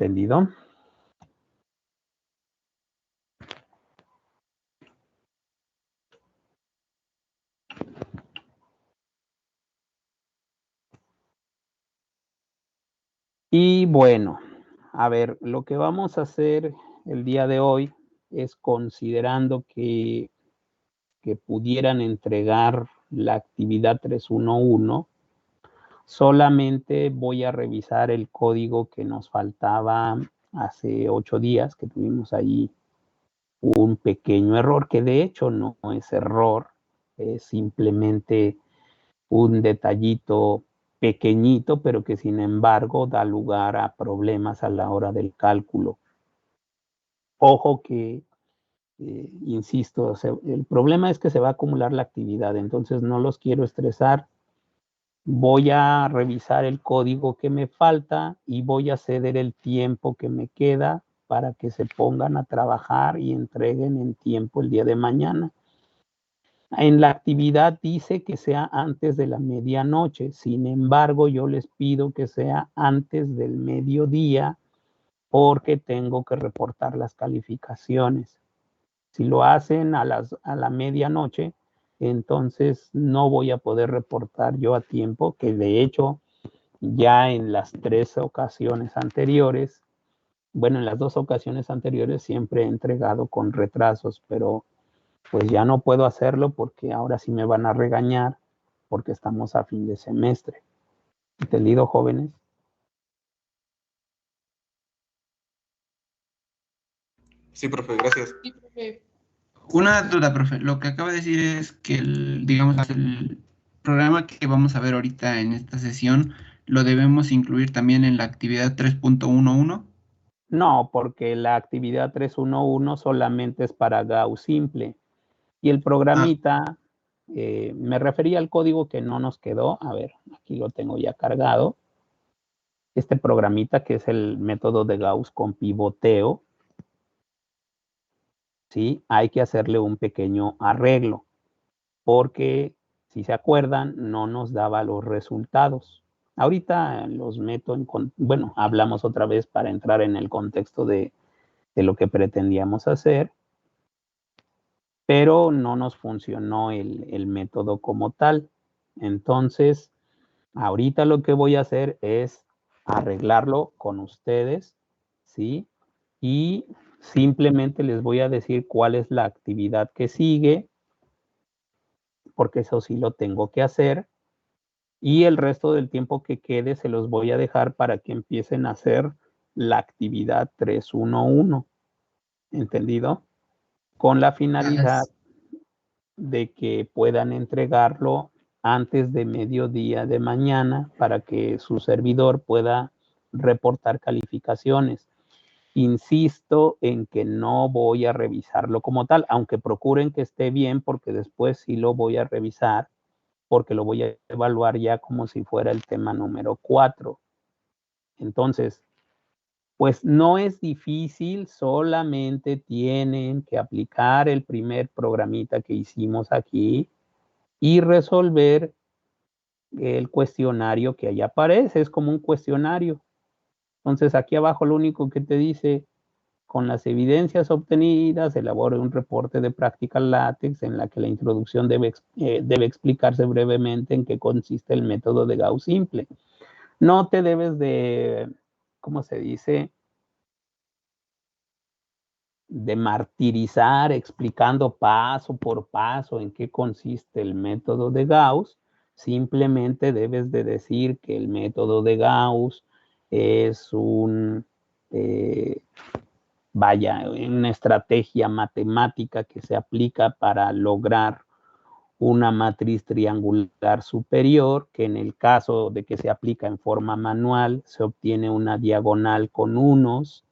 ¿Entendido? Y bueno, a ver, lo que vamos a hacer el día de hoy es considerando que pudieran entregar la actividad 311, solamente voy a revisar el código que nos faltaba hace 8 días, que tuvimos ahí un pequeño error, que de hecho no es error, es simplemente un detallito pequeñito, pero que sin embargo da lugar a problemas a la hora del cálculo. Ojo que, insisto, o sea, el problema es que se va a acumular la actividad, entonces no los quiero estresar. Voy a revisar el código que me falta y voy a ceder el tiempo que me queda para que se pongan a trabajar y entreguen en tiempo el día de mañana. En la actividad dice que sea antes de la medianoche, sin embargo, yo les pido que sea antes del mediodía porque tengo que reportar las calificaciones. Si lo hacen a la medianoche, entonces no voy a poder reportar yo a tiempo, que de hecho ya en las 3 ocasiones anteriores, bueno, en las 2 ocasiones anteriores siempre he entregado con retrasos, pero pues ya no puedo hacerlo porque ahora sí me van a regañar porque estamos a fin de semestre. ¿Entendido, jóvenes? Sí, profe, gracias. Sí, profe. Una duda, profe. Lo que acaba de decir es que digamos, el programa que vamos a ver ahorita en esta sesión lo debemos incluir también en la actividad 3.11. No, porque la actividad 311 solamente es para Gauss simple. Y el programita, me refería al código que no nos quedó. A ver, aquí lo tengo ya cargado. Este programita que es el método de Gauss con pivoteo, ¿sí? Hay que hacerle un pequeño arreglo, porque si se acuerdan, no nos daba los resultados. Ahorita los meto en, bueno, hablamos otra vez para entrar en el contexto de lo que pretendíamos hacer, pero no nos funcionó el método como tal. Entonces, ahorita lo que voy a hacer es arreglarlo con ustedes, ¿sí? Y simplemente les voy a decir cuál es la actividad que sigue, porque eso sí lo tengo que hacer. Y el resto del tiempo que quede se los voy a dejar para que empiecen a hacer la actividad 311. ¿Entendido? Con la finalidad de que puedan entregarlo antes de mediodía de mañana para que su servidor pueda reportar calificaciones. Insisto en que no voy a revisarlo como tal, aunque procuren que esté bien porque después sí lo voy a revisar porque lo voy a evaluar ya como si fuera el tema número 4. Entonces, pues no es difícil, solamente tienen que aplicar el primer programita que hicimos aquí y resolver el cuestionario que ahí aparece, es como un cuestionario. Entonces, aquí abajo lo único que te dice, con las evidencias obtenidas, elabore un reporte de práctica LaTeX en la que la introducción debe explicarse brevemente en qué consiste el método de Gauss simple. No te debes de, ¿cómo se dice? De martirizar explicando paso por paso en qué consiste el método de Gauss. Simplemente debes de decir que el método de Gauss es una estrategia matemática que se aplica para lograr una matriz triangular superior, que en el caso de que se aplica en forma manual, se obtiene una diagonal con unos,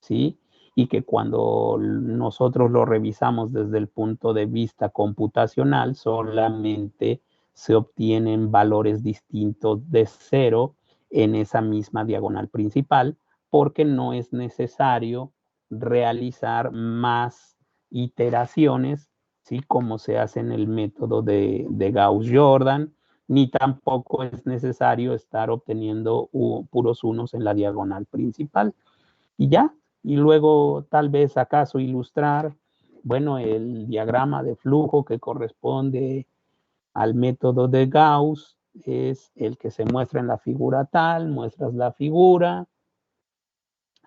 ¿sí? Y que cuando nosotros lo revisamos desde el punto de vista computacional, solamente se obtienen valores distintos de 0 en esa misma diagonal principal, porque no es necesario realizar más iteraciones, ¿sí? Como se hace en el método de Gauss-Jordan, ni tampoco es necesario estar obteniendo puros unos en la diagonal principal. y ya. Y luego tal vez acaso ilustrar, bueno, el diagrama de flujo que corresponde al método de Gauss es el que se muestra en la figura tal, muestras la figura,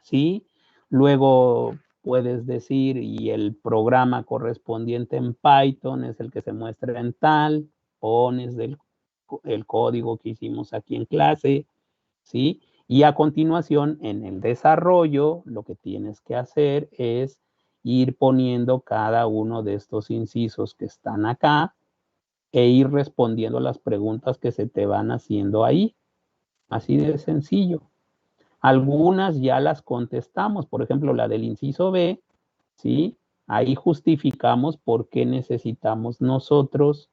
¿sí? Luego puedes decir, y el programa correspondiente en Python es el que se muestra en tal, pones el código que hicimos aquí en clase, ¿sí? Y a continuación, en el desarrollo, lo que tienes que hacer es ir poniendo cada uno de estos incisos que están acá e ir respondiendo las preguntas que se te van haciendo ahí. Así de sencillo. Algunas ya las contestamos, por ejemplo, la del inciso B, ¿sí? Ahí justificamos por qué necesitamos nosotros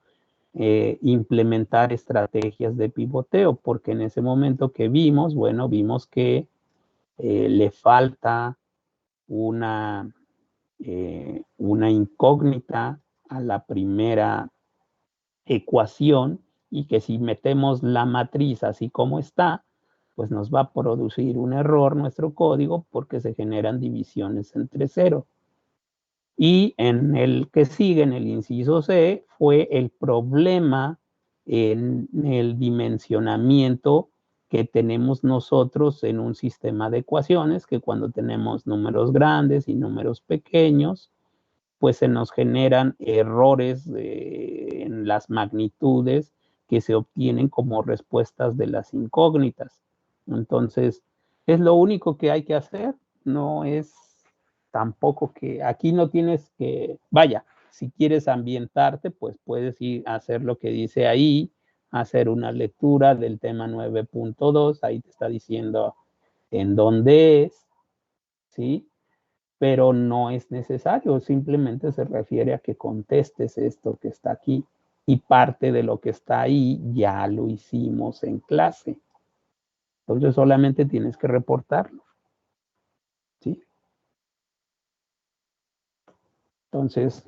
implementar estrategias de pivoteo, porque en ese momento que vimos, bueno, vimos que le falta una incógnita a la primera ecuación y que si metemos la matriz así como está, pues nos va a producir un error nuestro código porque se generan divisiones entre cero. Y en el que sigue, en el inciso C, fue el problema en el dimensionamiento que tenemos nosotros en un sistema de ecuaciones, que cuando tenemos números grandes y números pequeños, pues se nos generan errores en las magnitudes que se obtienen como respuestas de las incógnitas. Entonces, es lo único que hay que hacer, no es tampoco que aquí no tienes que, vaya, si quieres ambientarte, pues puedes ir a hacer lo que dice ahí, hacer una lectura del tema 9.2, ahí te está diciendo en dónde es, ¿sí? Pero no es necesario, simplemente se refiere a que contestes esto que está aquí y parte de lo que está ahí ya lo hicimos en clase. Entonces solamente tienes que reportarlo, ¿sí? Entonces,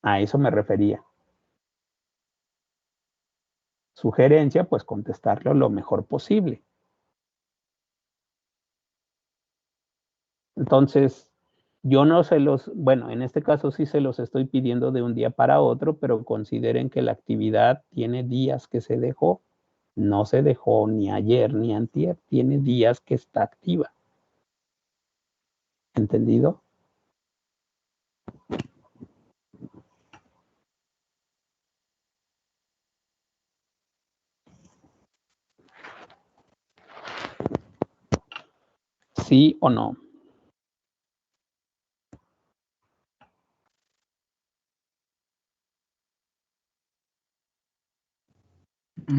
a eso me refería. Sugerencia, pues contestarlo lo mejor posible. Entonces, yo no se los, bueno, en este caso sí se los estoy pidiendo de un día para otro, pero consideren que la actividad tiene días que se dejó. No se dejó ni ayer ni antier, tiene días que está activa. ¿Entendido? ¿Sí o no?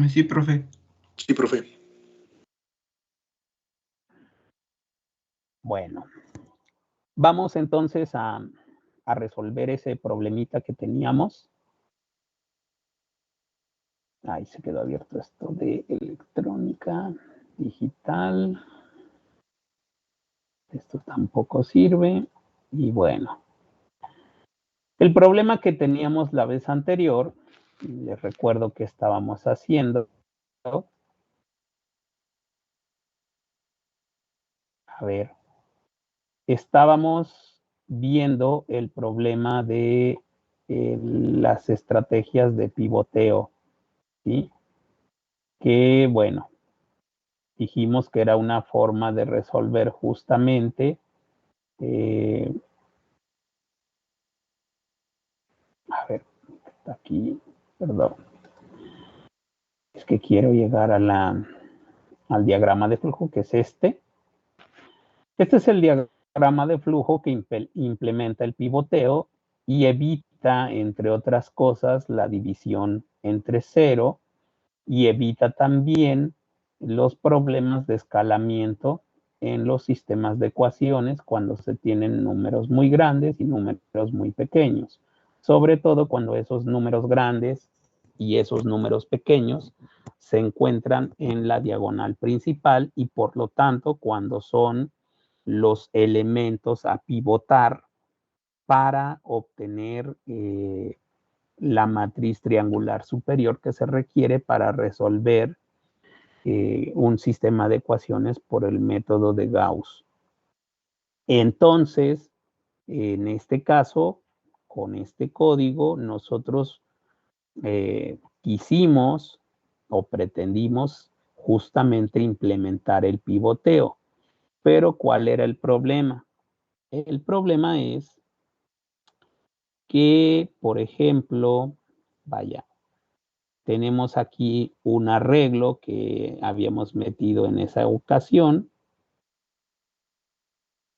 Sí, profe. Sí, profe. Bueno, vamos entonces a resolver ese problemita que teníamos. Ahí se quedó abierto esto de electrónica digital. Esto tampoco sirve. Y bueno, el problema que teníamos la vez anterior, les recuerdo que estábamos haciendo. A ver, estábamos viendo el problema de las estrategias de pivoteo, ¿sí? Que bueno, dijimos que era una forma de resolver justamente a ver, está aquí, perdón, es que quiero llegar al diagrama de flujo, que es este. Este es el diagrama de flujo que implementa el pivoteo y evita, entre otras cosas, la división entre cero y evita también los problemas de escalamiento en los sistemas de ecuaciones cuando se tienen números muy grandes y números muy pequeños. Sobre todo cuando esos números grandes y esos números pequeños se encuentran en la diagonal principal y por lo tanto cuando son los elementos a pivotar para obtener la matriz triangular superior que se requiere para resolver un sistema de ecuaciones por el método de Gauss. Entonces, en este caso, con este código, nosotros quisimos o pretendimos justamente implementar el pivoteo. Pero ¿cuál era el problema? El problema es que, por ejemplo, vaya, tenemos aquí un arreglo que habíamos metido en esa ocasión.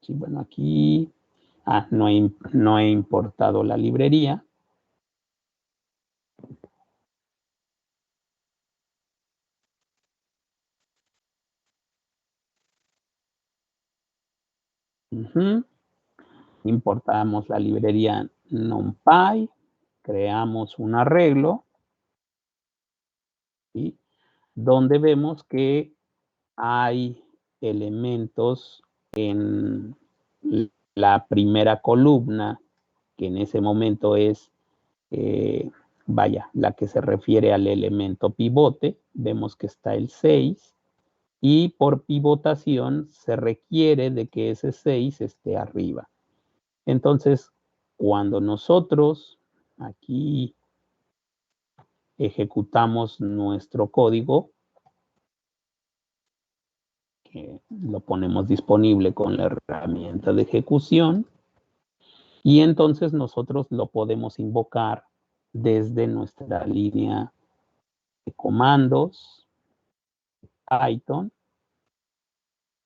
Sí, bueno, aquí no he importado la librería. Importamos la librería NumPy, creamos un arreglo, ¿sí? Donde vemos que hay elementos en la primera columna, que en ese momento es, la que se refiere al elemento pivote. Vemos que está el 6 y por pivotación se requiere de que ese 6 esté arriba. Entonces, cuando nosotros aquí ejecutamos nuestro código, que lo ponemos disponible con la herramienta de ejecución, y entonces nosotros lo podemos invocar desde nuestra línea de comandos, Python,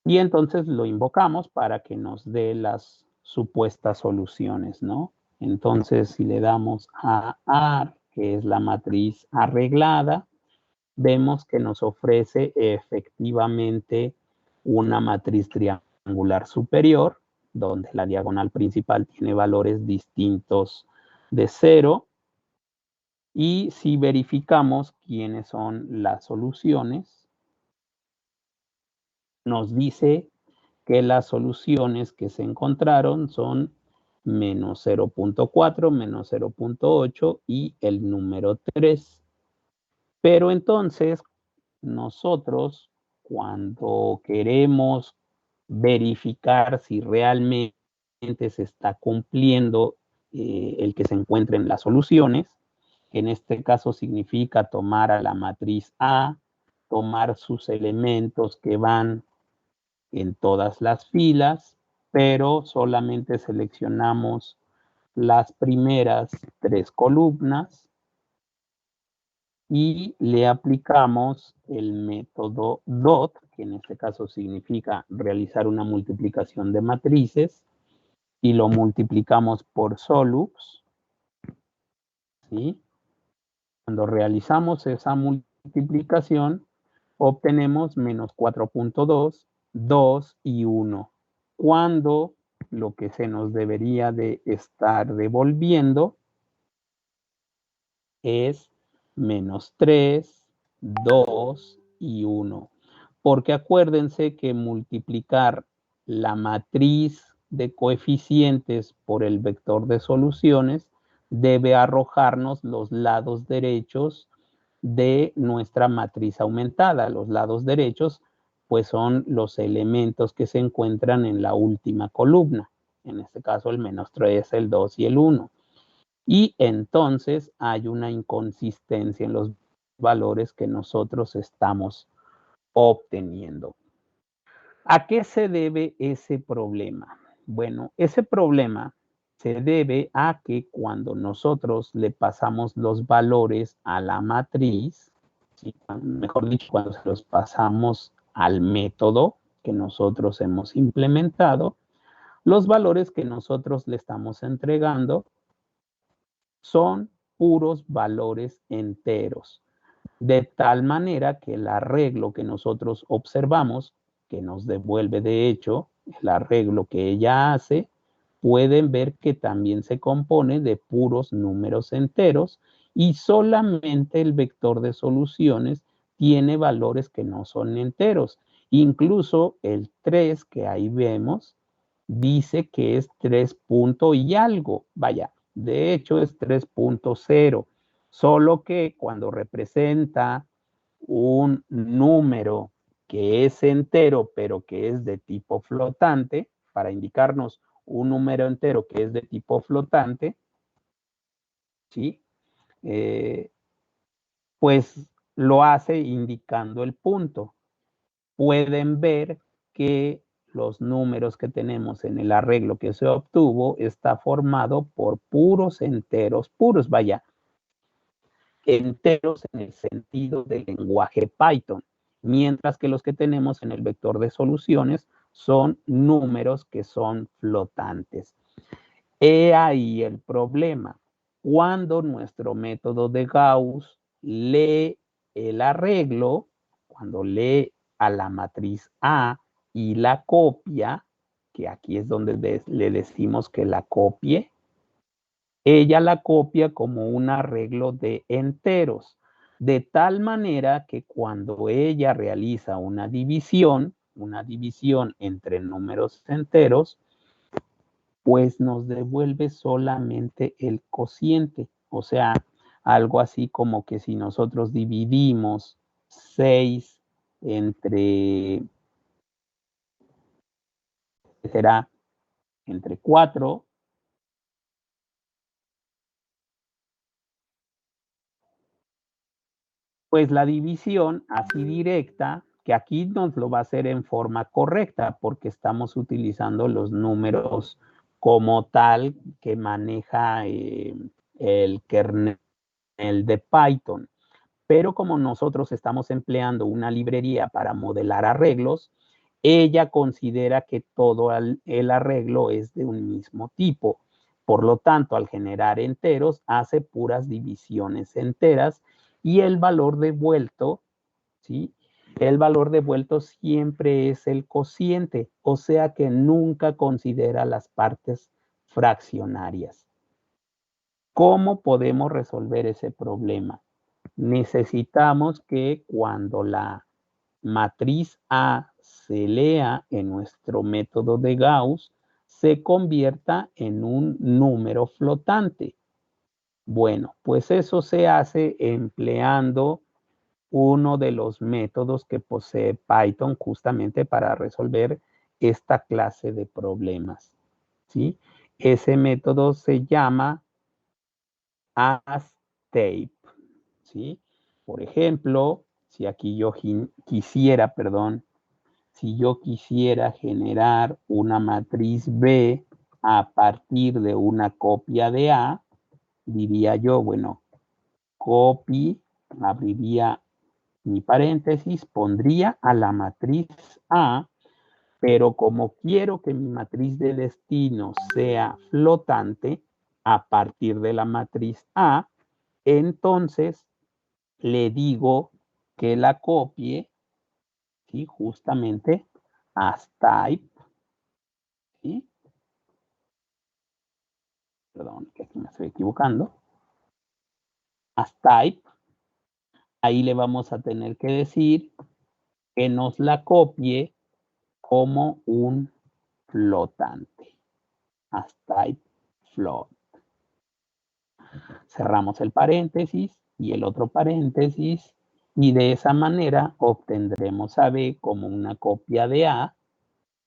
y entonces lo invocamos para que nos dé las supuestas soluciones, ¿no? Entonces, si le damos a AR, que es la matriz arreglada, vemos que nos ofrece efectivamente una matriz triangular superior, donde la diagonal principal tiene valores distintos de 0. Y si verificamos quiénes son las soluciones, nos dice que las soluciones que se encontraron son menos 0.4, menos 0.8 y el número 3. Pero entonces, nosotros, cuando queremos verificar si realmente se está cumpliendo el que se encuentren las soluciones, en este caso significa tomar a la matriz A, tomar sus elementos que van en todas las filas, pero solamente seleccionamos las primeras 3 columnas y le aplicamos el método DOT, que en este caso significa realizar una multiplicación de matrices, y lo multiplicamos por solux, ¿sí? Cuando realizamos esa multiplicación, obtenemos menos 4.2, 2 y 1, cuando lo que se nos debería de estar devolviendo es menos 3, 2 y 1. Porque acuérdense que multiplicar la matriz de coeficientes por el vector de soluciones debe arrojarnos los lados derechos de nuestra matriz aumentada. Los lados derechos pues son los elementos que se encuentran en la última columna. En este caso el menos 3, el 2 y el 1. Y entonces hay una inconsistencia en los valores que nosotros estamos obteniendo. ¿A qué se debe ese problema? Bueno, ese problema se debe a que cuando nosotros le pasamos los valores a la matriz, ¿sí? Mejor dicho, cuando se los pasamos al método que nosotros hemos implementado, los valores que nosotros le estamos entregando son puros valores enteros, de tal manera que el arreglo que nosotros observamos, que nos devuelve de hecho el arreglo que ella hace, pueden ver que también se compone de puros números enteros y solamente el vector de soluciones tiene valores que no son enteros. Incluso el 3 que ahí vemos dice que es 3 punto y algo. Vaya, de hecho es 3.0, solo que cuando representa un número que es entero, pero que es de tipo flotante, para indicarnos un número entero que es de tipo flotante, ¿sí? Pues lo hace indicando el punto. Pueden ver que los números que tenemos en el arreglo que se obtuvo está formado por puros enteros, puros, vaya, enteros en el sentido del lenguaje Python, mientras que los que tenemos en el vector de soluciones son números que son flotantes. He ahí el problema. Cuando nuestro método de Gauss lee el arreglo, cuando lee a la matriz A y la copia, que aquí es donde le decimos que la copie, ella la copia como un arreglo de enteros, de tal manera que cuando ella realiza una división entre números enteros, pues nos devuelve solamente el cociente. O sea, algo así como que si nosotros dividimos 6 entre, será entre 4, pues la división así directa, que aquí nos lo va a hacer en forma correcta, porque estamos utilizando los números como tal que maneja el kernel de Python. Pero como nosotros estamos empleando una librería para modelar arreglos, ella considera que todo el arreglo es de un mismo tipo. Por lo tanto, al generar enteros, hace puras divisiones enteras y el valor devuelto, ¿sí? El valor devuelto siempre es el cociente, o sea que nunca considera las partes fraccionarias. ¿Cómo podemos resolver ese problema? Necesitamos que cuando la matriz A se lea en nuestro método de Gauss, se convierta en un número flotante. Bueno, pues eso se hace empleando uno de los métodos que posee Python justamente para resolver esta clase de problemas, ¿sí? Ese método se llama ASTAPE, ¿sí? Por ejemplo, si aquí yo quisiera, perdón, si yo quisiera generar una matriz B a partir de una copia de A, diría yo, bueno, copy, abriría mi paréntesis, pondría a la matriz A, pero como quiero que mi matriz de destino sea flotante a partir de la matriz A, entonces le digo que la copie, ¿sí? Justamente as type, ¿sí? Perdón, que aquí me estoy equivocando. As type, ahí le vamos a tener que decir que nos la copie como un flotante. As type float. Cerramos el paréntesis y el otro paréntesis y de esa manera obtendremos a B como una copia de A,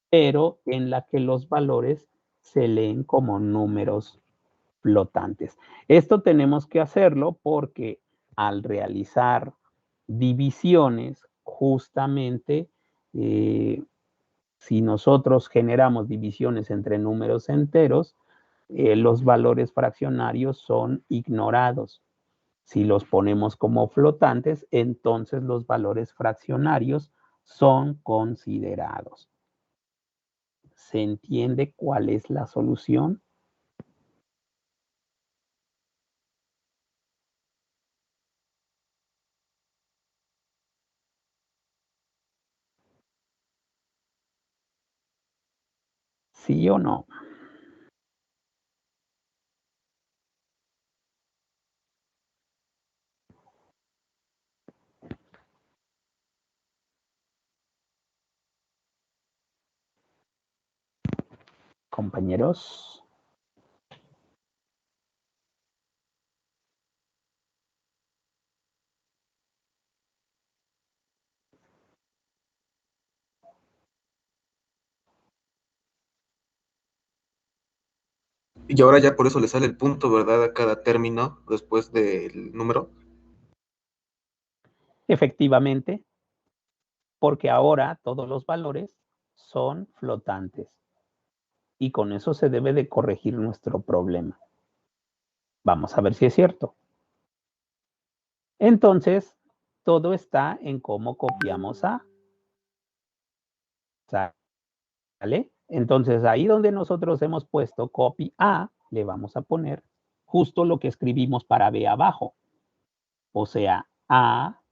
pero en la que los valores se leen como números flotantes. Esto tenemos que hacerlo porque al realizar divisiones, justamente, si nosotros generamos divisiones entre números enteros, los valores fraccionarios son ignorados. Si los ponemos como flotantes, entonces los valores fraccionarios son considerados. ¿Se entiende cuál es la solución? ¿Sí o no? Compañeros. Y ahora ya por eso le sale el punto, ¿verdad? A cada término después del número. Efectivamente, porque ahora todos los valores son flotantes. Y con eso se debe de corregir nuestro problema. Vamos a ver si es cierto. Entonces, todo está en cómo copiamos A. ¿Sale? Entonces, ahí donde nosotros hemos puesto copy A, le vamos a poner justo lo que escribimos para B abajo. O sea, A.astape,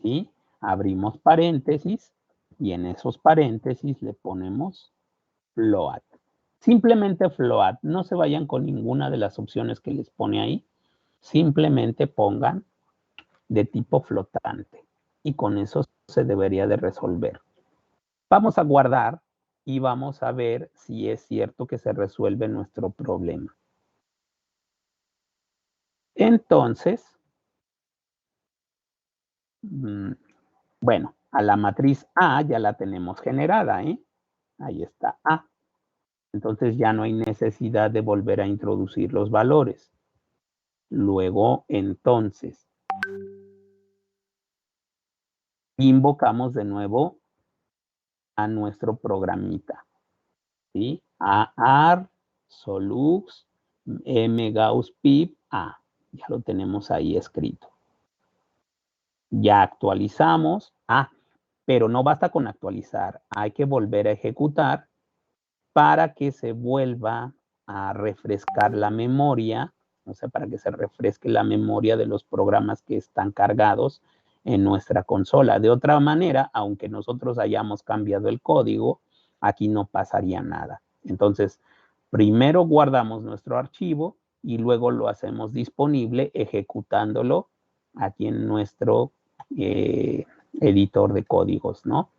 ¿sí? Abrimos paréntesis y en esos paréntesis le ponemos float. Simplemente float, no se vayan con ninguna de las opciones que les pone ahí. Simplemente pongan de tipo flotante y con eso se debería de resolver. Vamos a guardar y vamos a ver si es cierto que se resuelve nuestro problema. Entonces, bueno, a la matriz A ya la tenemos generada, ¿eh? Ahí está A. Entonces ya no hay necesidad de volver a introducir los valores. Luego, entonces, invocamos de nuevo a nuestro programita, ¿sí? AR, Solux, mgauss.pip, A. Ya lo tenemos ahí escrito. Ya actualizamos. Pero no basta con actualizar. Hay que volver a ejecutar para que se vuelva a refrescar la memoria, o sea, para que se refresque la memoria de los programas que están cargados en nuestra consola. De otra manera, aunque nosotros hayamos cambiado el código, aquí no pasaría nada. Entonces, primero guardamos nuestro archivo y luego lo hacemos disponible ejecutándolo aquí en nuestro editor de códigos, ¿no?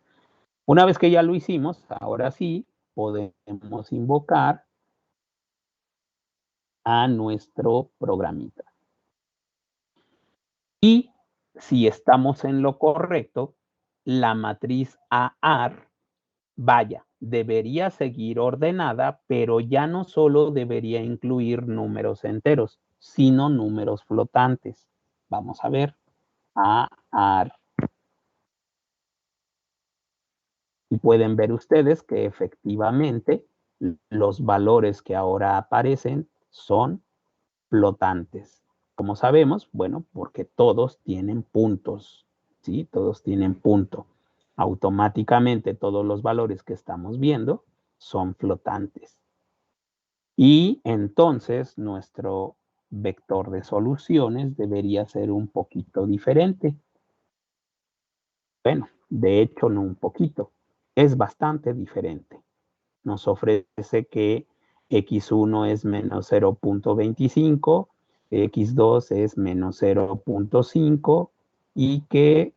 Una vez que ya lo hicimos, ahora sí, podemos invocar a nuestro programita. Y si estamos en lo correcto, la matriz AR, vaya, debería seguir ordenada, pero ya no solo debería incluir números enteros, sino números flotantes. Vamos a ver. AR. Y pueden ver ustedes que efectivamente los valores que ahora aparecen son flotantes. ¿Cómo sabemos? Bueno, porque todos tienen puntos, ¿sí? Todos tienen punto. Automáticamente todos los valores que estamos viendo son flotantes. Y entonces nuestro vector de soluciones debería ser un poquito diferente. Bueno, de hecho no un poquito, es bastante diferente. Nos ofrece que x1 es menos 0.25, x2 es menos 0.5 y que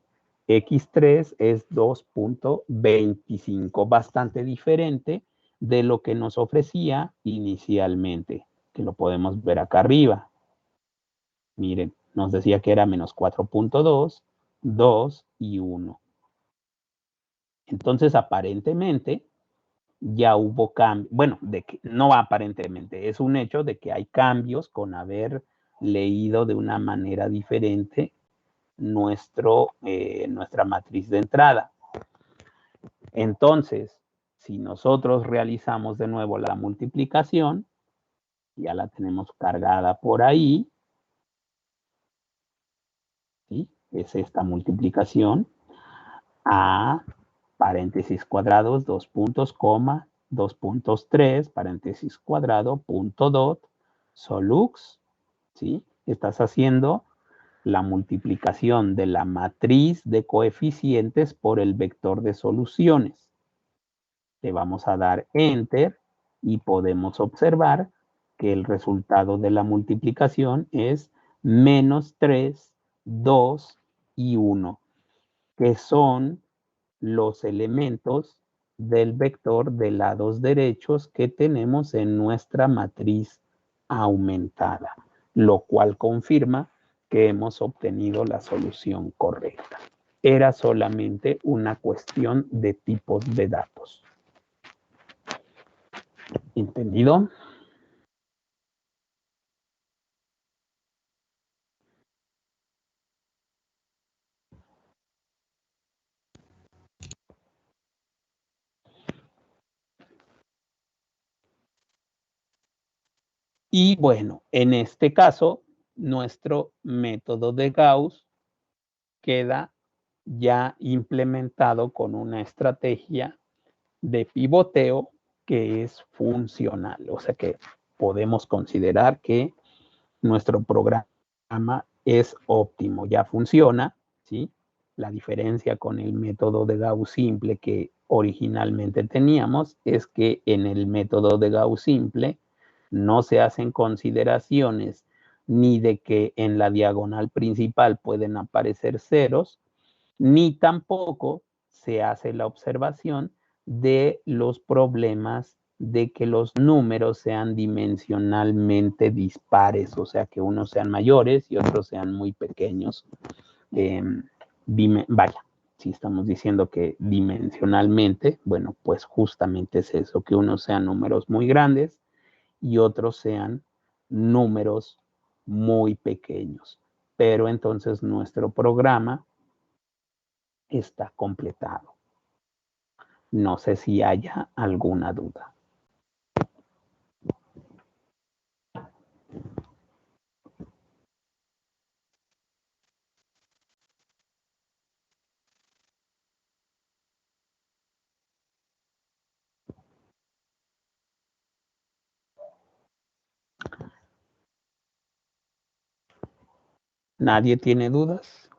x3 es 2.25, bastante diferente de lo que nos ofrecía inicialmente, que lo podemos ver acá arriba. Miren, nos decía que era menos 4.2, 2 y 1. Entonces, aparentemente, ya hubo cambios, bueno, no aparentemente, es un hecho de que hay cambios con haber leído de una manera diferente nuestra matriz de entrada. Entonces, si nosotros realizamos de nuevo la multiplicación, ya la tenemos cargada por ahí, ¿sí? Es esta multiplicación, a paréntesis cuadrados, 2 puntos, coma, 2.3, paréntesis cuadrado, punto dot, solux, ¿sí? Estás haciendo la multiplicación de la matriz de coeficientes por el vector de soluciones. Le vamos a dar Enter y podemos observar que el resultado de la multiplicación es menos 3, 2 y 1, que son los elementos del vector de lados derechos que tenemos en nuestra matriz aumentada, lo cual confirma que hemos obtenido la solución correcta. Era solamente una cuestión de tipos de datos. ¿Entendido? Y bueno, en este caso, nuestro método de Gauss queda ya implementado con una estrategia de pivoteo que es funcional. O sea que podemos considerar que nuestro programa es óptimo, ya funciona, ¿sí? La diferencia con el método de Gauss simple que originalmente teníamos es que en el método de Gauss simple no se hacen consideraciones ni de que en la diagonal principal pueden aparecer ceros, ni tampoco se hace la observación de los problemas de que los números sean dimensionalmente dispares, o sea, que unos sean mayores y otros sean muy pequeños. Vaya, si estamos diciendo que dimensionalmente, bueno, pues justamente es eso, que unos sean números muy grandes y otros sean números muy pequeños. Pero entonces nuestro programa está completado. No sé si haya alguna duda. ¿Nadie tiene dudas?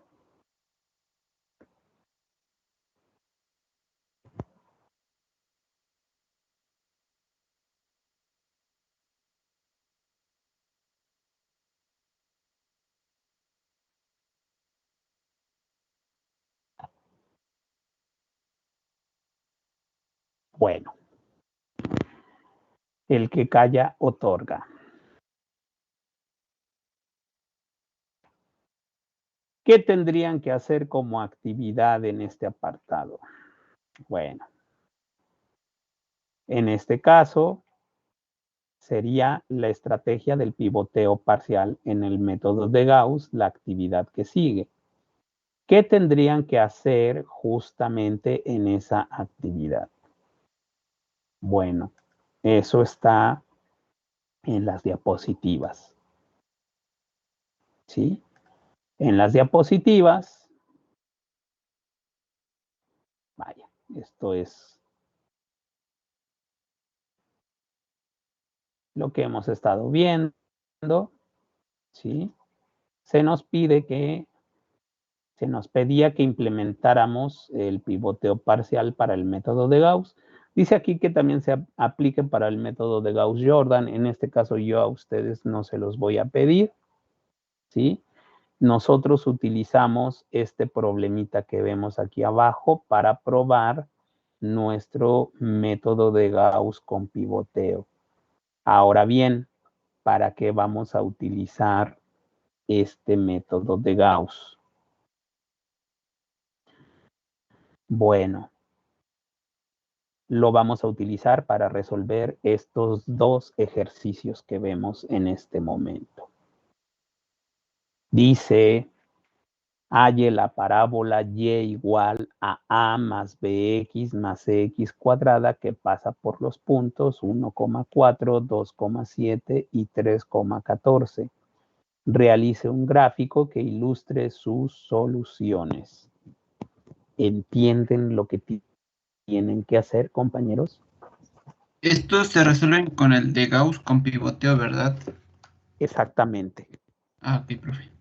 Bueno, el que calla otorga. ¿Qué tendrían que hacer como actividad en este apartado? Bueno, en este caso sería la estrategia del pivoteo parcial en el método de Gauss, la actividad que sigue. ¿Qué tendrían que hacer justamente en esa actividad? Bueno, eso está en las diapositivas. ¿Sí? En las diapositivas, vaya, esto es lo que hemos estado viendo, ¿sí? Se nos pedía que implementáramos el pivoteo parcial para el método de Gauss. Dice aquí que también se aplique para el método de Gauss-Jordan. En este caso yo a ustedes no se los voy a pedir, ¿sí? Nosotros utilizamos este problemita que vemos aquí abajo para probar nuestro método de Gauss con pivoteo. Ahora bien, ¿para qué vamos a utilizar este método de Gauss? Bueno, lo vamos a utilizar para resolver estos dos ejercicios que vemos en este momento. Dice, halle la parábola y igual a más bx más cx cuadrada que pasa por los puntos 1,4, 2,7 y 3,14. Realice un gráfico que ilustre sus soluciones. ¿Entienden lo que tienen que hacer, compañeros? Estos se resuelven con el de Gauss con pivoteo, ¿verdad? Exactamente. Ah, ok, profe.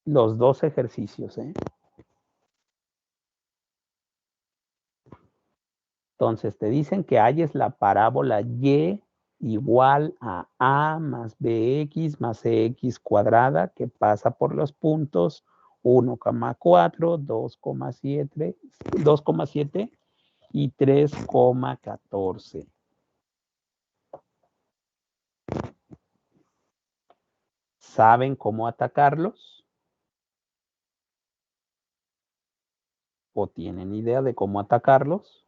Los dos ejercicios, ¿eh? Entonces te dicen que halles la parábola y igual a más bx más cx cuadrada que pasa por los puntos 1,4, 2,7 y 3,14. ¿Saben cómo atacarlos? ¿O tienen idea de cómo atacarlos?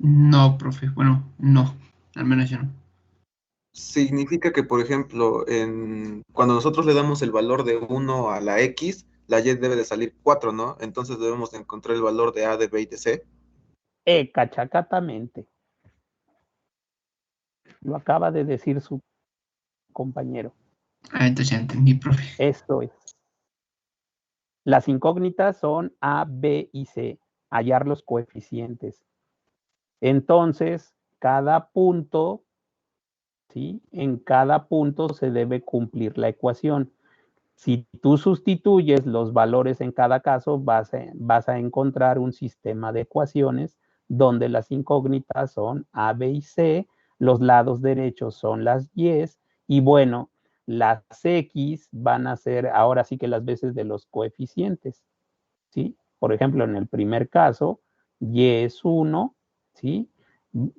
No, profe. Bueno, no. Al menos yo no. Significa que, por ejemplo, cuando nosotros le damos el valor de 1 a la X, la Y debe de salir 4, ¿no? Entonces debemos de encontrar el valor de A, de B y de C. Cachacatamente. Lo acaba de decir su compañero. Ah, entonces ya entendí, profe. Esto es. Las incógnitas son A, B y C. Hallar los coeficientes. Entonces, cada punto, ¿sí? En cada punto se debe cumplir la ecuación. Si tú sustituyes los valores en cada caso, vas a encontrar un sistema de ecuaciones donde las incógnitas son A, B y C, los lados derechos son las y bueno, las X van a ser ahora sí que las veces de los coeficientes, ¿sí? Por ejemplo, en el primer caso, Y es 1, ¿sí?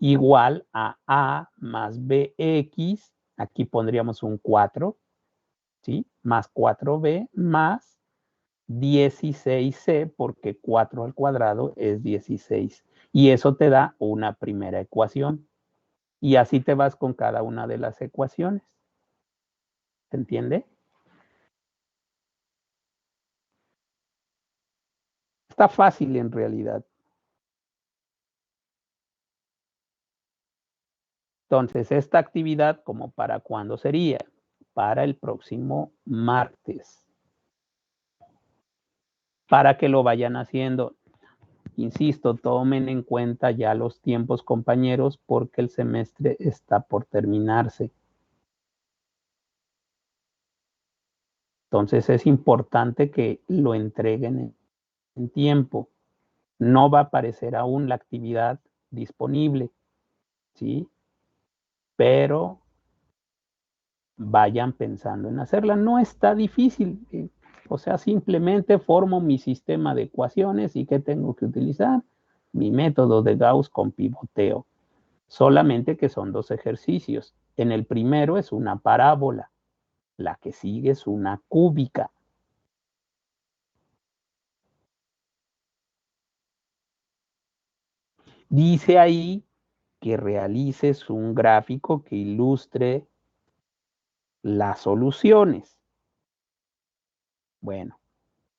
Igual a más BX, aquí pondríamos un 4, ¿sí? Más 4b más 16c, porque 4 al cuadrado es 16. Y eso te da una primera ecuación. Y así te vas con cada una de las ecuaciones. ¿Se entiende? Está fácil en realidad. Entonces, esta actividad, ¿como para cuándo sería? Para el próximo martes. Para que lo vayan haciendo. Insisto, tomen en cuenta ya los tiempos, compañeros, porque el semestre está por terminarse. Entonces es importante que lo entreguen en tiempo. No va a aparecer aún la actividad disponible, ¿sí? Pero vayan pensando en hacerla. No está difícil. O sea, simplemente formo mi sistema de ecuaciones y ¿qué tengo que utilizar? Mi método de Gauss con pivoteo. Solamente que son 2 ejercicios. En el primero es una parábola. La que sigue es una cúbica. Dice ahí que realices un gráfico que ilustre las soluciones. Bueno,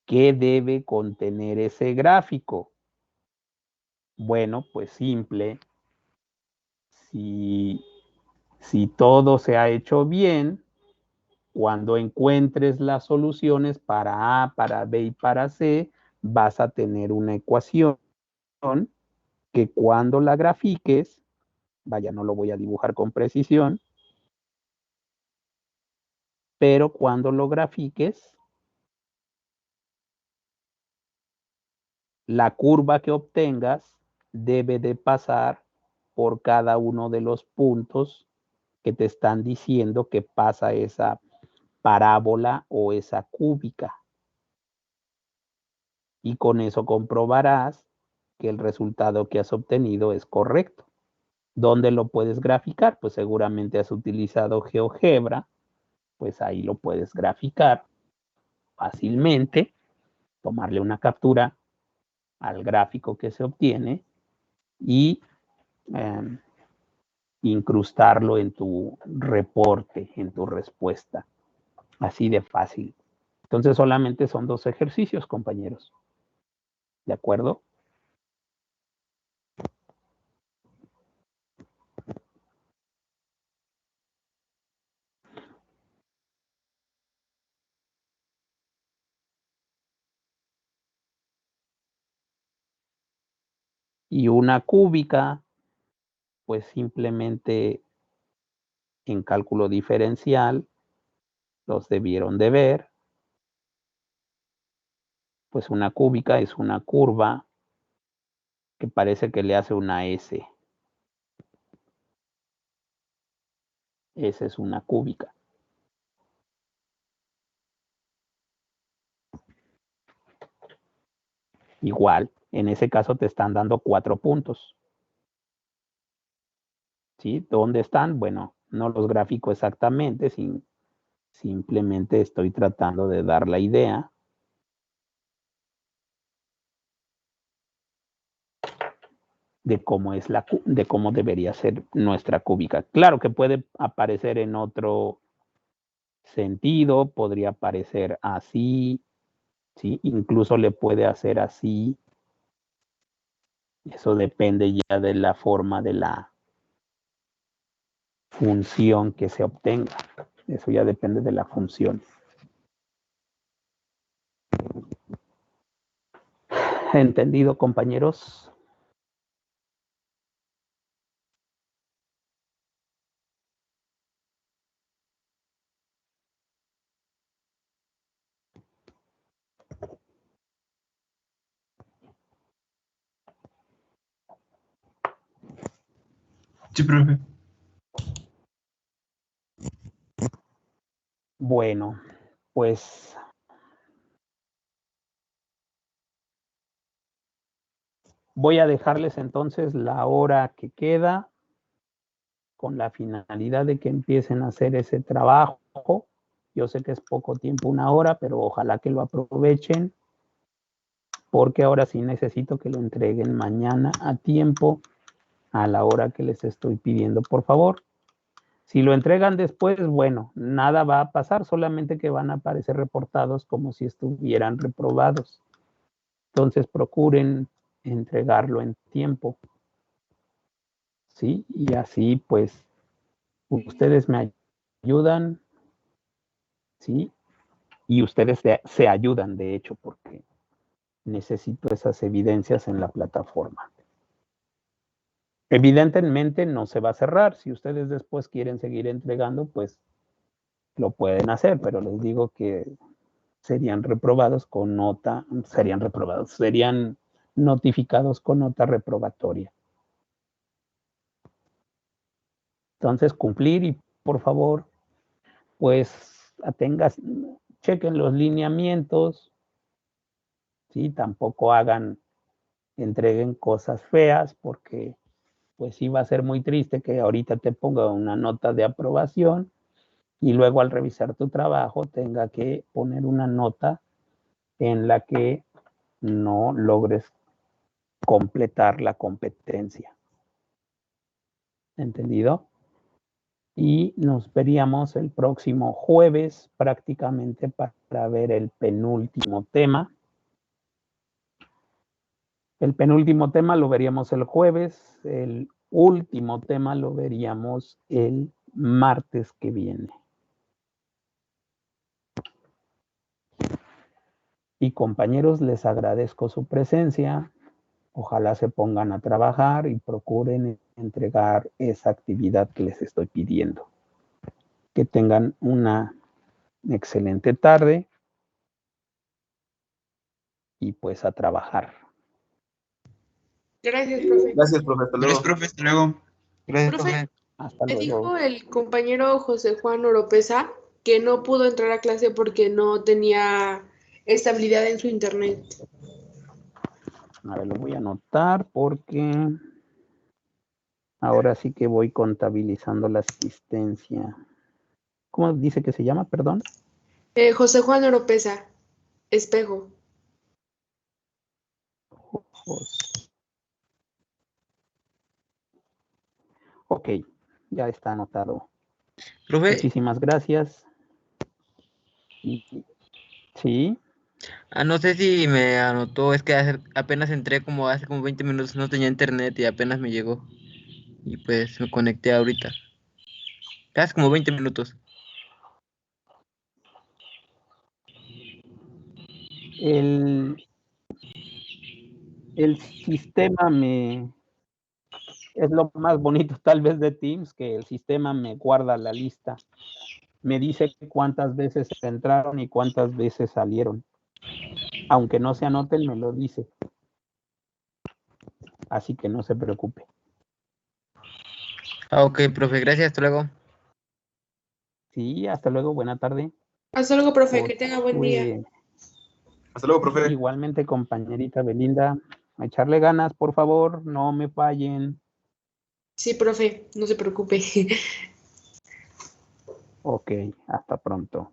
¿qué debe contener ese gráfico? Bueno, pues simple. Si, si todo se ha hecho bien, cuando encuentres las soluciones para A, para B y para C, vas a tener una ecuación que cuando la grafiques, vaya, no lo voy a dibujar con precisión, pero cuando lo grafiques, la curva que obtengas debe de pasar por cada uno de los puntos que te están diciendo que pasa esa parábola o esa cúbica. Y con eso comprobarás que el resultado que has obtenido es correcto. ¿Dónde lo puedes graficar? Pues seguramente has utilizado GeoGebra, pues ahí lo puedes graficar fácilmente, tomarle una captura al gráfico que se obtiene y eh, incrustarlo en tu reporte, en tu respuesta. Así de fácil. Entonces solamente son 2 ejercicios, compañeros. ¿De acuerdo? Y una cúbica, pues simplemente en cálculo diferencial, los debieron de ver. Pues una cúbica es una curva que parece que le hace una S. Esa es una cúbica. Igual, en ese caso te están dando 4 puntos. ¿Sí? ¿Dónde están? Bueno, no los gráfico exactamente, simplemente estoy tratando de dar la idea. de cómo es de cómo debería ser nuestra cúbica. Claro que puede aparecer en otro sentido, podría aparecer así, ¿sí? Incluso le puede hacer así. Eso depende ya de la forma de la función que se obtenga. Eso ya depende de la función. ¿Entendido, compañeros? Sí, profe. Bueno, pues voy a dejarles entonces la hora que queda con la finalidad de que empiecen a hacer ese trabajo. Yo sé que es poco tiempo, 1 hora, pero ojalá que lo aprovechen, porque ahora sí necesito que lo entreguen mañana a tiempo, a la hora que les estoy pidiendo, por favor. Si lo entregan después, bueno, nada va a pasar, solamente que van a aparecer reportados como si estuvieran reprobados. Entonces procuren entregarlo en tiempo, ¿sí? Y así pues ustedes me ayudan, ¿sí? Y ustedes se ayudan, de hecho, porque necesito esas evidencias en la plataforma. Evidentemente no se va a cerrar. Si ustedes después quieren seguir entregando, pues lo pueden hacer, pero les digo que serían reprobados con nota, serían notificados con nota reprobatoria. Entonces, cumplir y por favor, pues chequen los lineamientos, ¿sí? Tampoco entreguen cosas feas porque pues sí va a ser muy triste que ahorita te ponga una nota de aprobación y luego al revisar tu trabajo tenga que poner una nota en la que no logres completar la competencia. ¿Entendido? Y nos veríamos el próximo jueves prácticamente para ver el penúltimo tema. El penúltimo tema lo veríamos el jueves, el último tema lo veríamos el martes que viene. Y compañeros, les agradezco su presencia. Ojalá se pongan a trabajar y procuren entregar esa actividad que les estoy pidiendo. Que tengan una excelente tarde y pues a trabajar. Gracias, profe. Gracias, profe. Hasta luego. Gracias, profe. Hasta luego. Gracias, Profe, profe. Hasta me luego. dijo el compañero José Juan Oropesa que no pudo entrar a clase porque no tenía estabilidad en su internet. A ver, lo voy a anotar porque ahora sí que voy contabilizando la asistencia. ¿Cómo dice que se llama? Perdón. José Juan Oropesa, Espejo. Ok, ya está anotado. Profe, Muchísimas gracias. Sí, no sé si me anotó, es que apenas entré como hace como 20 minutos, no tenía internet y apenas me llegó. Y pues me conecté ahorita. Hace como 20 minutos. el sistema es lo más bonito tal vez de Teams, que el sistema me guarda la lista. Me dice cuántas veces entraron y cuántas veces salieron. Aunque no se anoten, me lo dice. Así que no se preocupe. Ok, profe, gracias, hasta luego. Sí, hasta luego, buena tarde. Hasta luego, profe, que tenga buen día. Hasta luego, profe. Igualmente, compañerita Belinda, a echarle ganas, por favor, no me fallen. Sí, profe, no se preocupe. Ok, hasta pronto.